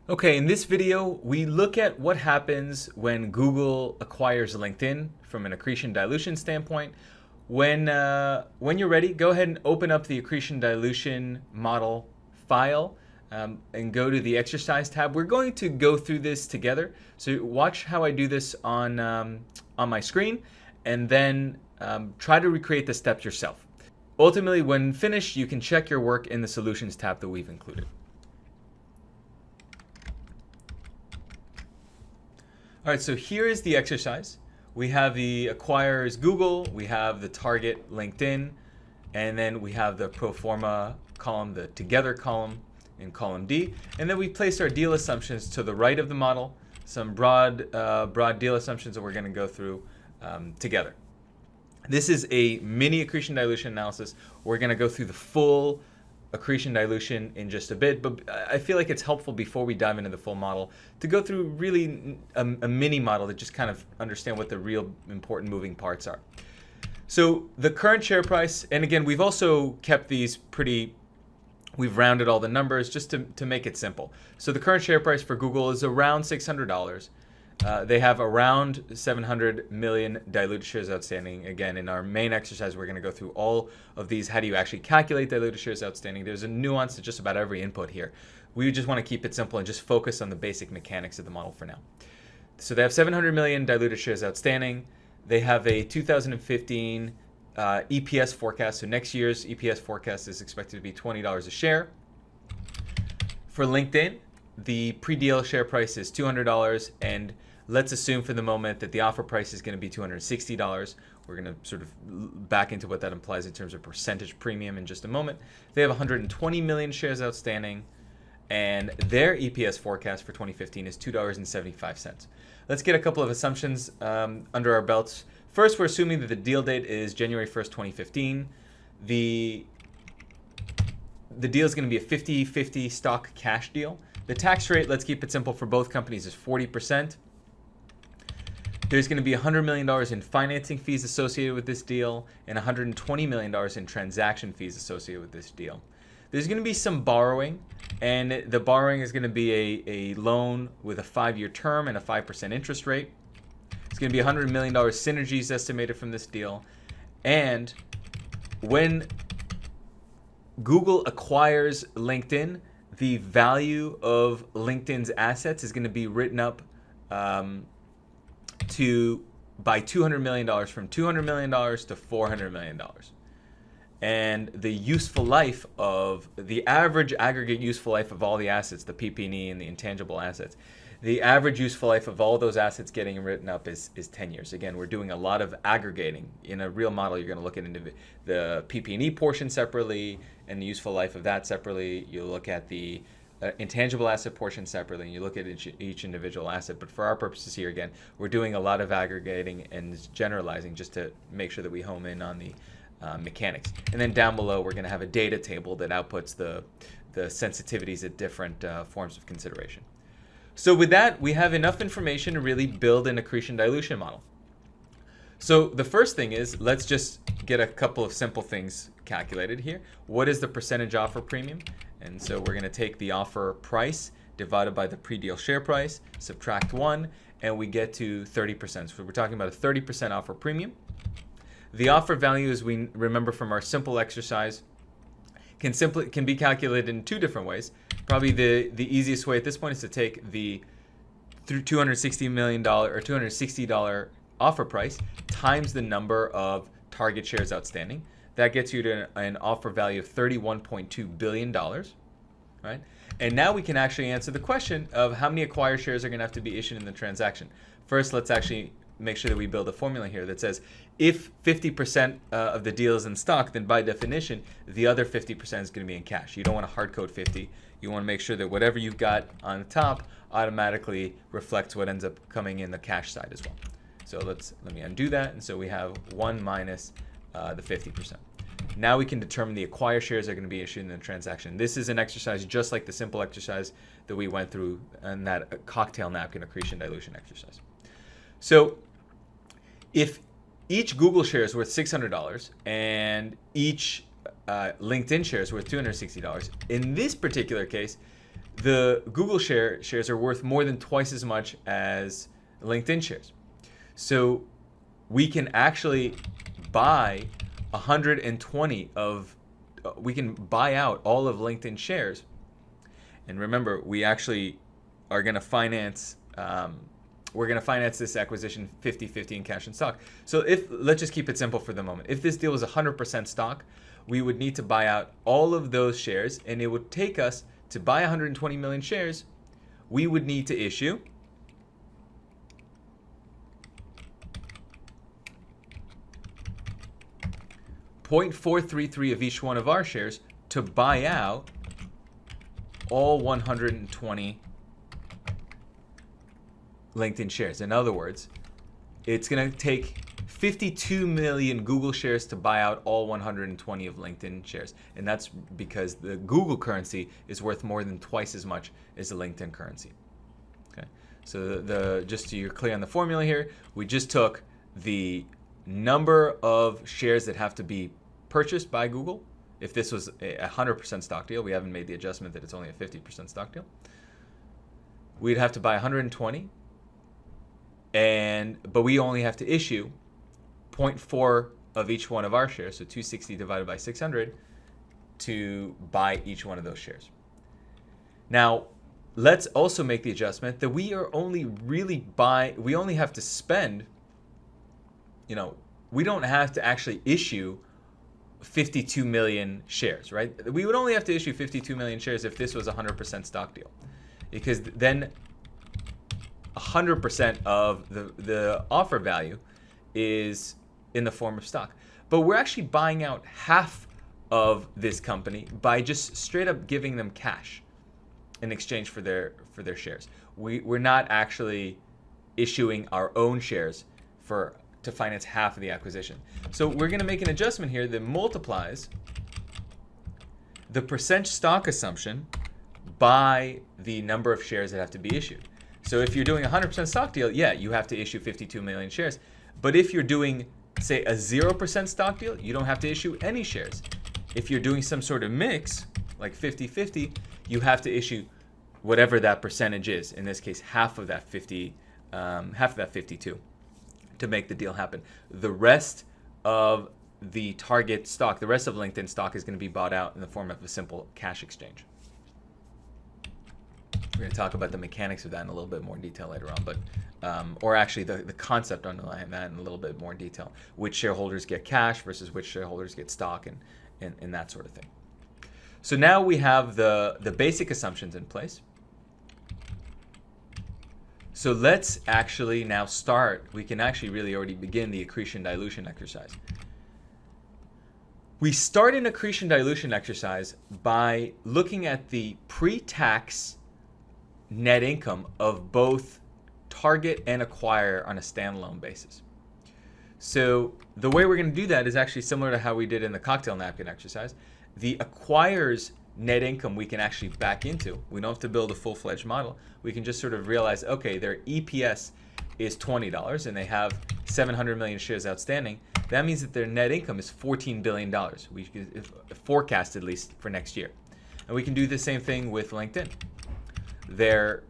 Okay, in this video, we look at what happens when Google acquires LinkedIn from an accretion dilution standpoint. When you're ready, go ahead and open up the accretion dilution model file and go to the exercise tab. We're going to go through this together. So watch how I do this on my screen, and then try to recreate the steps yourself. Ultimately, when finished, you can check your work in the solutions tab that we've included. All right, so here is the exercise. We have the acquires Google, we have the target LinkedIn, and then we have the pro forma column, the together column in column D. And then we placed our deal assumptions to the right of the model, some broad deal assumptions that we're going to go through together. This is a mini accretion dilution analysis. We're going to go through the full accretion dilution in just a bit, but I feel like it's helpful before we dive into the full model to go through really a mini model to just kind of understand what the real important moving parts are. So the current share price, and again, we've also kept these we've rounded all the numbers just to make it simple. So the current share price for Google is around $600. They have around 700 million diluted shares outstanding. Again, in our main exercise, we're going to go through all of these. How do you actually calculate diluted shares outstanding? There's a nuance to just about every input here. We just want to keep it simple and just focus on the basic mechanics of the model for now. So they have 700 million diluted shares outstanding. They have a 2015 EPS forecast. So next year's EPS forecast is expected to be $20 a share. For LinkedIn, the pre-deal share price is $200, and let's assume for the moment that the offer price is going to be $260. We're going to sort of back into what that implies in terms of percentage premium in just a moment. They have 120 million shares outstanding, and their EPS forecast for 2015 is $2.75. Let's get a couple of assumptions under our belts. First, we're assuming that the deal date is January 1st, 2015. The deal is going to be a 50-50 stock cash deal. The tax rate, let's keep it simple for both companies, is 40%. There's going to be $100 million in financing fees associated with this deal and $120 million in transaction fees associated with this deal. There's going to be some borrowing, and the borrowing is going to be a loan with a 5-year term and a 5% interest rate. It's going to be $100 million synergies estimated from this deal. And when Google acquires LinkedIn, the value of LinkedIn's assets is going to be written up by $200 million, from $200 million to $400 million. And the useful life of the average aggregate useful life of all the assets, the PP&E and the intangible assets, the average useful life of all those assets getting written up is 10 years. Again, we're doing a lot of aggregating. In a real model, you're going to look at the PP&E portion separately and the useful life of that separately. You look at the intangible asset portion separately, and you look at each individual asset. But for our purposes here, again, we're doing a lot of aggregating and generalizing just to make sure that we home in on the mechanics. And then down below, we're going to have a data table that outputs the sensitivities at different forms of consideration. So with that, we have enough information to really build an accretion dilution model. So the first thing is, let's just get a couple of simple things calculated here. What is the percentage offer premium? And so we're going to take the offer price divided by the pre-deal share price, subtract 1, and we get to 30%. So we're talking about a 30% offer premium. The offer value, as we remember from our simple exercise, can be calculated in two different ways. Probably the easiest way at this point is to take the $260 million or $260 offer price times the number of target shares outstanding. That gets you to an offer value of $31.2 billion, right? And now we can actually answer the question of how many acquired shares are going to have to be issued in the transaction. First, let's actually make sure that we build a formula here that says if 50% of the deal is in stock, then by definition, the other 50% is going to be in cash. You don't want to hard code 50. You want to make sure that whatever you've got on the top automatically reflects what ends up coming in the cash side as well. So let me undo that. And so we have 1 minus the 50%. Now we can determine the acquired shares are going to be issued in the transaction. This is an exercise just like the simple exercise that we went through in that cocktail napkin accretion dilution exercise. So if each Google share is worth $600 and each LinkedIn share is worth $260, in this particular case, the Google shares are worth more than twice as much as LinkedIn shares. So we can actually buy 120 of, we can buy out all of LinkedIn shares. And remember, we actually are going to finance, we're going to finance this acquisition 50-50 in cash and stock. So if, let's just keep it simple for the moment. If this deal was 100% stock, we would need to buy out all of those shares, and it would take us to buy 120 million shares. We would need to issue 0.433 of each one of our shares to buy out all 120 LinkedIn shares. In other words, it's going to take 52 million Google shares to buy out all 120 of LinkedIn shares. And that's because the Google currency is worth more than twice as much as the LinkedIn currency. Okay. So just so you're clear on the formula here, we just took the number of shares that have to be purchased by Google. If this was a 100% stock deal, we haven't made the adjustment that it's only a 50% stock deal. We'd have to buy 120, but we only have to issue 0.4 of each one of our shares, so 260 divided by 600, to buy each one of those shares. Now, let's also make the adjustment that we are only really we only have to spend, we don't have to actually issue 52 million shares, right? We would only have to issue 52 million shares if this was a 100% stock deal, because then 100% of the offer value is in the form of stock. But we're actually buying out half of this company by just straight up giving them cash in exchange for their shares. We're not actually issuing our own shares to finance half of the acquisition. So we're going to make an adjustment here that multiplies the percent stock assumption by the number of shares that have to be issued. So if you're doing a 100% stock deal, yeah, you have to issue 52 million shares. But if you're doing, say, a 0% stock deal, you don't have to issue any shares. If you're doing some sort of mix, like 50-50, you have to issue whatever that percentage is. In this case, half of that 52 to make the deal happen. The rest of the target stock, the rest of LinkedIn stock, is going to be bought out in the form of a simple cash exchange. We're going to talk about the mechanics of that in a little bit more detail later on, but or actually the concept underlying that in a little bit more detail. Which shareholders get cash versus which shareholders get stock, and that sort of thing. So now we have the basic assumptions in place. So let's actually now start. We can actually really already begin the accretion dilution exercise. We start an accretion dilution exercise by looking at the pre-tax net income of both target and acquire on a standalone basis. So the way we're going to do that is actually similar to how we did in the cocktail napkin exercise. The acquirer's net income we can actually back into. We don't have to build a full-fledged model. We can just sort of realize, okay, their EPS is $20 and they have 700 million shares outstanding. That means that their net income is $14 billion. We forecast at least for next year. And we can do the same thing with LinkedIn. Their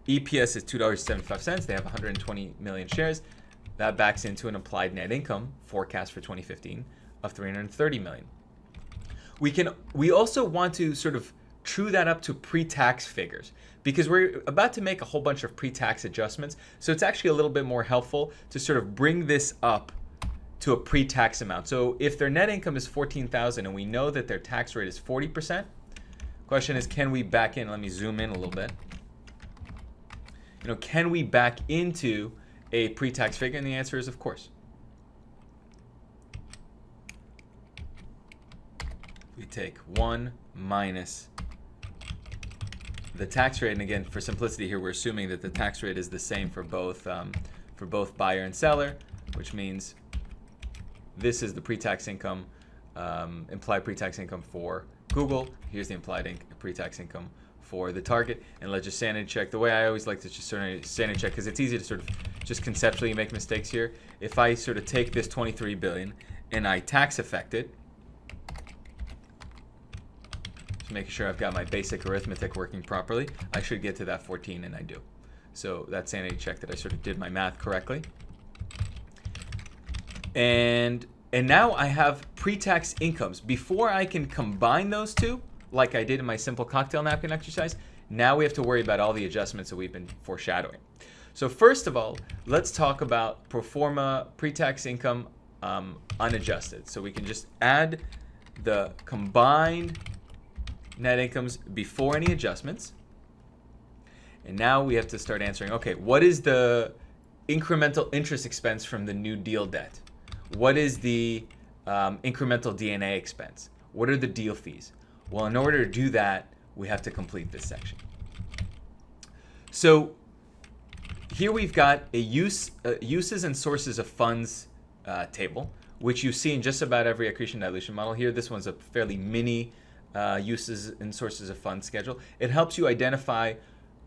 EPS is $2.75. They have 120 million shares. That backs into an implied net income forecast for 2015 of 330 million. We also want to sort of true that up to pre-tax figures, because we're about to make a whole bunch of pre-tax adjustments. So it's actually a little bit more helpful to sort of bring this up to a pre-tax amount. So if their net income is 14,000 and we know that their tax rate is 40%, question is, can we back in? Let me zoom in a little bit. Can we back into a pre-tax figure? And the answer is, of course. We take 1 minus the tax rate, and again, for simplicity here, we're assuming that the tax rate is the same for both buyer and seller, which means this is the pre-tax income, implied pre-tax income for Google. Here's the implied pre-tax income for the target. And let's just sanity check. The way I always like to just sanity check, because it's easy to sort of just conceptually make mistakes here. If I sort of take this 23 billion and I tax affect it, Just making sure I've got my basic arithmetic working properly. I should get to that 14, and I do. So that's sanity check that I sort of did my math correctly. And now I have pre-tax incomes. Before I can combine those two, like I did in my simple cocktail napkin exercise, now we have to worry about all the adjustments that we've been foreshadowing. So first of all, let's talk about pro forma pre-tax income unadjusted. So we can just add the combined net incomes before any adjustments. And now we have to start answering, okay, what is the incremental interest expense from the new deal debt? What is the incremental DNA expense? What are the deal fees? Well, in order to do that, we have to complete this section. So here we've got a uses and sources of funds table, which you see in just about every accretion dilution model. Here, this one's a fairly mini uses and sources of funds schedule. It helps you identify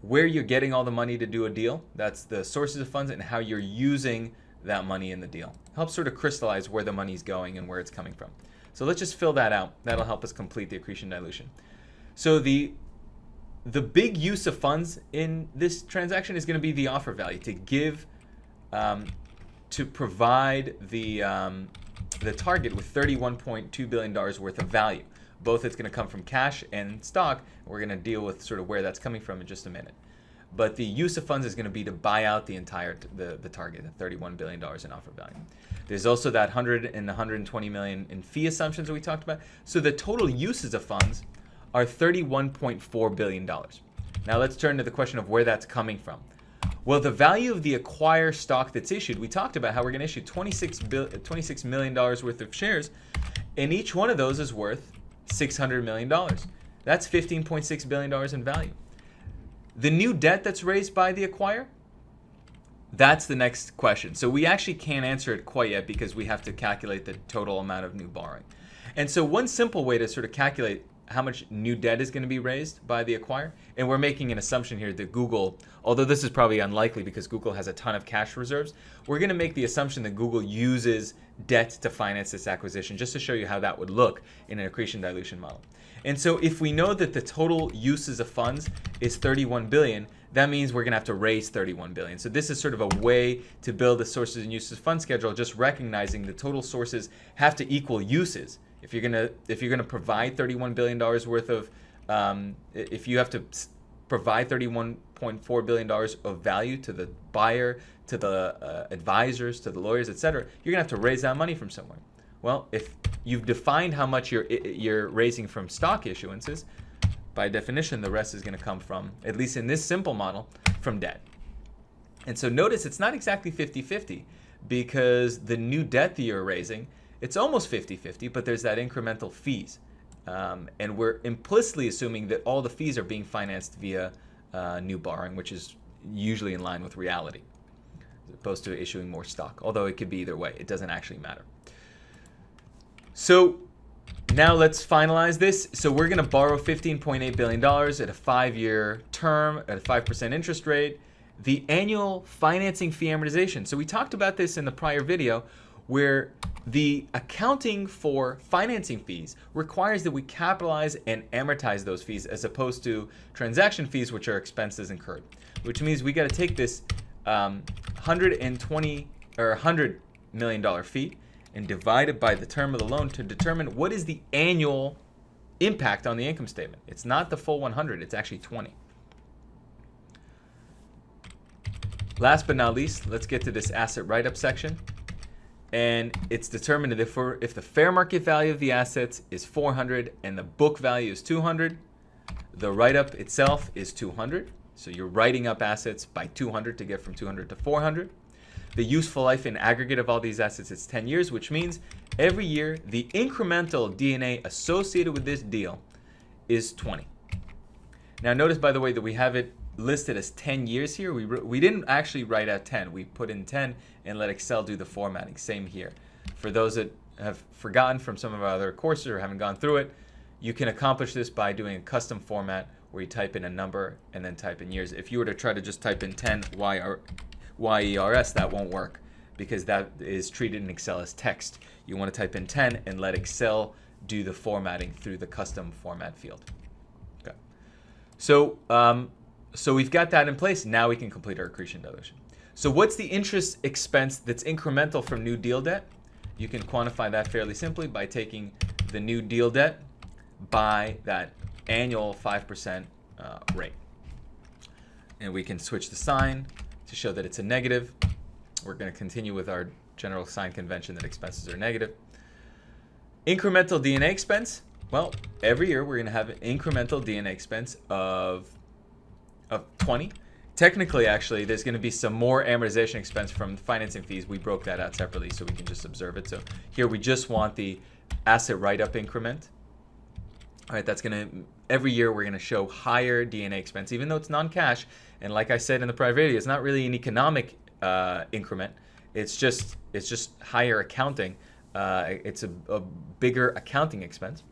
where you're getting all the money to do a deal. That's the sources of funds, and how you're using that money in the deal. Helps sort of crystallize where the money's going and where it's coming from. So let's just fill that out. That'll help us complete the accretion dilution. So the big use of funds in this transaction is going to be the offer value, to give, to provide the target with $31.2 billion worth of value. Both it's going to come from cash and stock. We're going to deal with sort of where that's coming from in just a minute. But the use of funds is going to be to buy out the entire the target, the $31 billion in offer value. There's also that 100 and 120 million in fee assumptions that we talked about. So the total uses of funds are $31.4 billion. Now let's turn to the question of where that's coming from. Well, the value of the acquired stock that's issued, we talked about how we're going to issue $26 million worth of shares, and each one of those is worth $600 million. That's $15.6 billion in value. The new debt that's raised by the acquirer, that's the next question. So we actually can't answer it quite yet because we have to calculate the total amount of new borrowing. And so one simple way to sort of calculate how much new debt is going to be raised by the acquirer, and we're making an assumption here that Google, although this is probably unlikely because Google has a ton of cash reserves, we're going to make the assumption that Google uses debt to finance this acquisition, just to show you how that would look in an accretion dilution model. And so if we know that the total uses of funds is 31 billion, that means we're going to have to raise 31 billion. So this is sort of a way to build the sources and uses fund schedule, just recognizing the total sources have to equal uses. If you're gonna provide $31 billion worth of, if you have to provide $31.4 billion of value to the buyer, to the advisors, to the lawyers, etc., you're gonna have to raise that money from somewhere. Well, if you've defined how much you're raising from stock issuances, by definition, the rest is going to come from, at least in this simple model, from debt. And so notice it's not exactly 50-50 because the new debt that you're raising, it's almost 50-50, but there's that incremental fees. And we're implicitly assuming that all the fees are being financed via new borrowing, which is usually in line with reality, as opposed to issuing more stock. Although it could be either way. It doesn't actually matter. So now let's finalize this. So we're going to borrow $15.8 billion at a 5-year term at a 5% interest rate. The annual financing fee amortization. So we talked about this in the prior video, where the accounting for financing fees requires that we capitalize and amortize those fees as opposed to transaction fees, which are expenses incurred. Which means we got to take this $100 million fee and divide it by the term of the loan to determine what is the annual impact on the income statement. It's not the full 100, it's actually 20. Last but not least, let's get to this asset write-up section. And it's determined that if the fair market value of the assets is 400 and the book value is 200, the write-up itself is 200. So you're writing up assets by 200 to get from 200 to 400. The useful life in aggregate of all these assets is 10 years, which means every year the incremental DNA associated with this deal is 20. Now notice, by the way, that we have it listed as 10 years here. We didn't actually write out 10. We put in 10 and let Excel do the formatting. Same here. For those that have forgotten from some of our other courses or haven't gone through it, you can accomplish this by doing a custom format where you type in a number and then type in years. If you were to try to just type in 10 YERS, that won't work because that is treated in Excel as text. You want to type in 10 and let Excel do the formatting through the custom format field. So we've got that in place. Now we can complete our accretion dilution. So what's the interest expense that's incremental from new deal debt? You can quantify that fairly simply by taking the new deal debt by that annual 5% rate. And we can switch the sign to show that it's a negative. We're going to continue with our general sign convention that expenses are negative. Incremental D&A expense. Well, every year we're going to have an incremental D&A expense of 20. Technically, actually, there's going to be some more amortization expense from financing fees. We broke that out separately so we can just observe it. So here we just want the asset write-up increment. All right, that's going to, every year we're going to show higher D&A expense, even though it's non-cash. And like I said in the prior video, it's not really an economic increment. It's just higher accounting. It's a bigger accounting expense,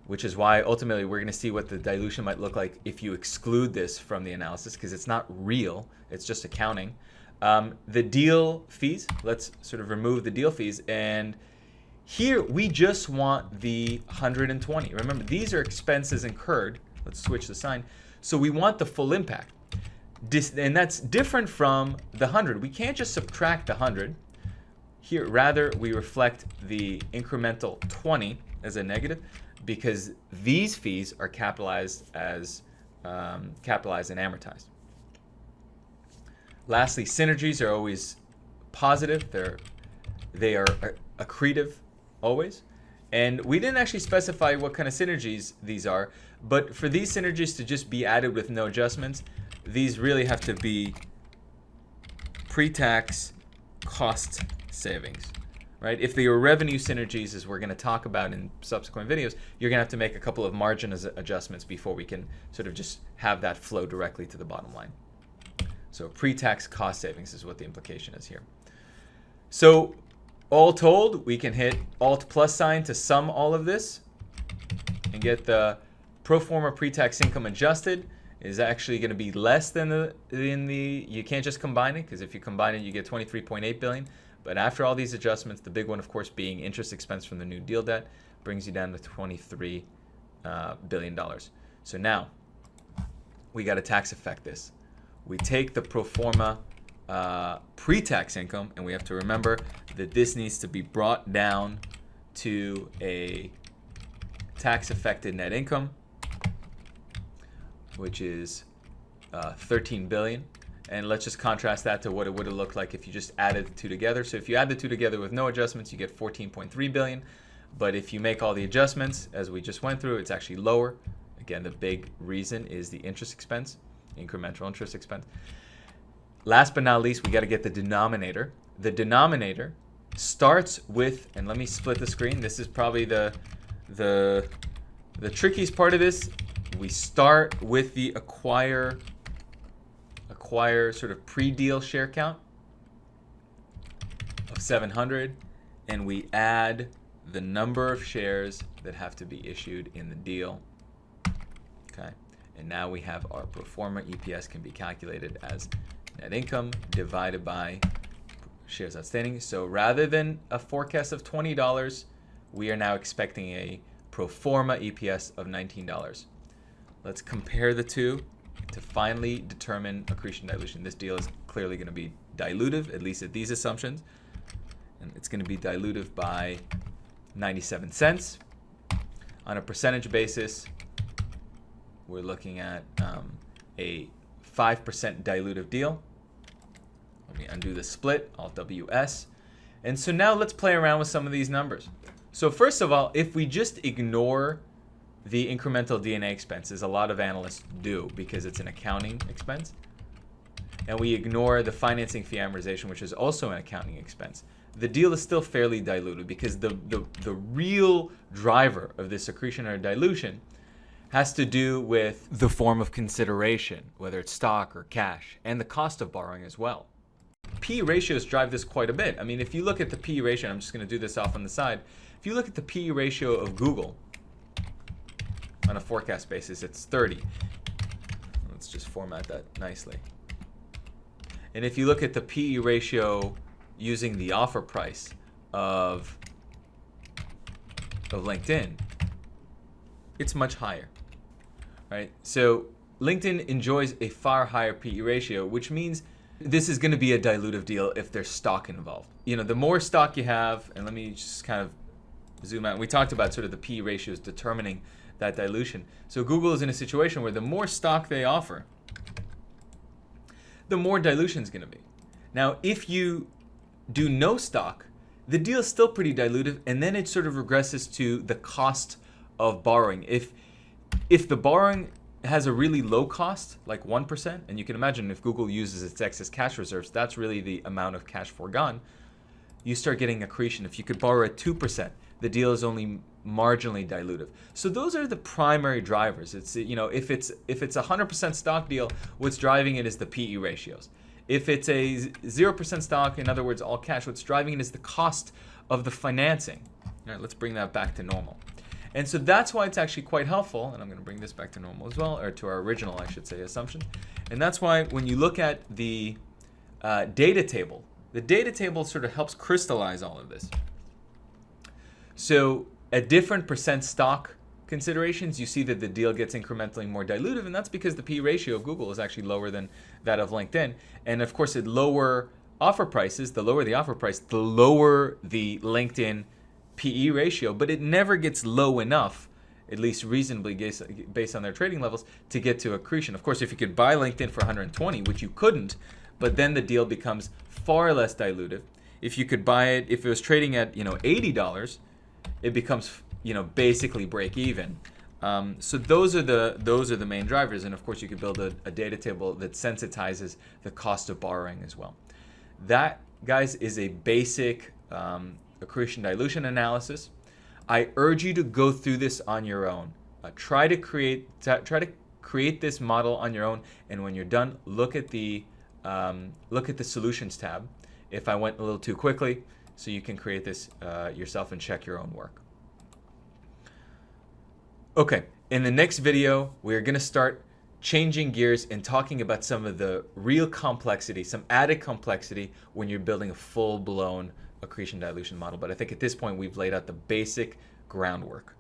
which is why ultimately we're going to see what the dilution might look like if you exclude this from the analysis, because it's not real, it's just accounting. The deal fees, let's sort of remove the deal fees, and here we just want the 120. Remember, these are expenses incurred. Let's switch the sign. So we want the full impact. And that's different from the 100. We can't just subtract the 100. Here, rather, we reflect the incremental 20 as a negative, because these fees are capitalized as capitalized and amortized. Lastly, synergies are always positive. They are accretive always. And we didn't actually specify what kind of synergies these are, but for these synergies to just be added with no adjustments, these really have to be pre-tax cost savings. Right? If they were revenue synergies, as we're going to talk about in subsequent videos, you're going to have to make a couple of margin adjustments before we can sort of just have that flow directly to the bottom line. So pre-tax cost savings is what the implication is here. So all told, we can hit Alt plus sign to sum all of this and get the pro forma pre-tax income adjusted is actually going to be less than you can't just combine it, because if you combine it, you get 23.8 billion. But after all these adjustments, the big one, of course, being interest expense from the new deal debt, brings you down to $23 billion. So now we got to tax effect this. We take the pro forma pre-tax income, and we have to remember that this needs to be brought down to a tax-affected net income, which is 13 billion. And let's just contrast that to what it would have looked like if you just added the two together. So if you add the two together with no adjustments, you get 14.3 billion. But if you make all the adjustments, as we just went through, it's actually lower. Again, the big reason is the interest expense, incremental interest expense. Last but not least, we got to get the denominator. The denominator starts with, and let me split the screen. This is probably the trickiest part of this. We start with the acquire sort of pre-deal share count of 700, and we add the number of shares that have to be issued in the deal. Okay, and now we have our pro forma EPS can be calculated as net income divided by shares outstanding. So rather than a forecast of $20, we are now expecting a pro forma EPS of $19. Let's compare the two to finally determine accretion dilution. This deal is clearly going to be dilutive, at least at these assumptions. And it's going to be dilutive by 97 cents. On a percentage basis, we're looking at a 5% dilutive deal. Let me undo the split, Alt WS. And so now let's play around with some of these numbers. So first of all, if we just ignore the incremental D&A expenses, a lot of analysts do because it's an accounting expense, and we ignore the financing fee amortization, which is also an accounting expense, the deal is still fairly diluted, because the real driver of this accretion or dilution has to do with the form of consideration, whether it's stock or cash, and the cost of borrowing as well. P ratios drive this quite a bit. I mean, if you look at the P ratio, I'm just going to do this off on the side. If you look at the P ratio of Google on a forecast basis, it's 30. Let's just format that nicely. And if you look at the PE ratio using the offer price of LinkedIn, it's much higher. right? So LinkedIn enjoys a far higher PE ratio, which means this is going to be a dilutive deal if there's stock involved. You know, the more stock you have, and let me just kind of zoom out. We talked about sort of the PE ratios determining that dilution. So Google is in a situation where the more stock they offer, the more dilution is going to be. Now, if you do no stock, the deal is still pretty dilutive, and then it sort of regresses to the cost of borrowing. If the borrowing has a really low cost, like 1%, and you can imagine if Google uses its excess cash reserves, that's really the amount of cash foregone, you start getting accretion. If you could borrow at 2%, the deal is only marginally dilutive. So those are the primary drivers. It's, you know, if it's a 100% stock deal, what's driving it is the PE ratios. If it's a 0% stock, in other words, all cash, what's driving it is the cost of the financing. All right, let's bring that back to normal. And so that's why it's actually quite helpful, and I'm going to bring this back to normal as well, or to our original, I should say, assumption. And that's why when you look at the data table, the data table sort of helps crystallize all of this. So at different percent stock considerations, you see that the deal gets incrementally more dilutive, and that's because the P ratio of Google is actually lower than that of LinkedIn. And of course, at lower offer prices, the lower the offer price, the lower the LinkedIn PE ratio, but it never gets low enough, at least reasonably based on their trading levels, to get to accretion. Of course, if you could buy LinkedIn for 120, which you couldn't, but then the deal becomes far less dilutive. If you could buy it, if it was trading at $80, it becomes basically break even. So those are the main drivers, and of course you could build a data table that sensitizes the cost of borrowing as well. That, guys, is a basic accretion dilution analysis. I urge you to go through this on your own. Try to create this model on your own, and when you're done, look at the solutions tab. If I went a little too quickly, so you can create this yourself and check your own work. Okay, in the next video, we're going to start changing gears and talking about some of the real complexity, some added complexity when you're building a full-blown accretion dilution model. But I think at this point, we've laid out the basic groundwork.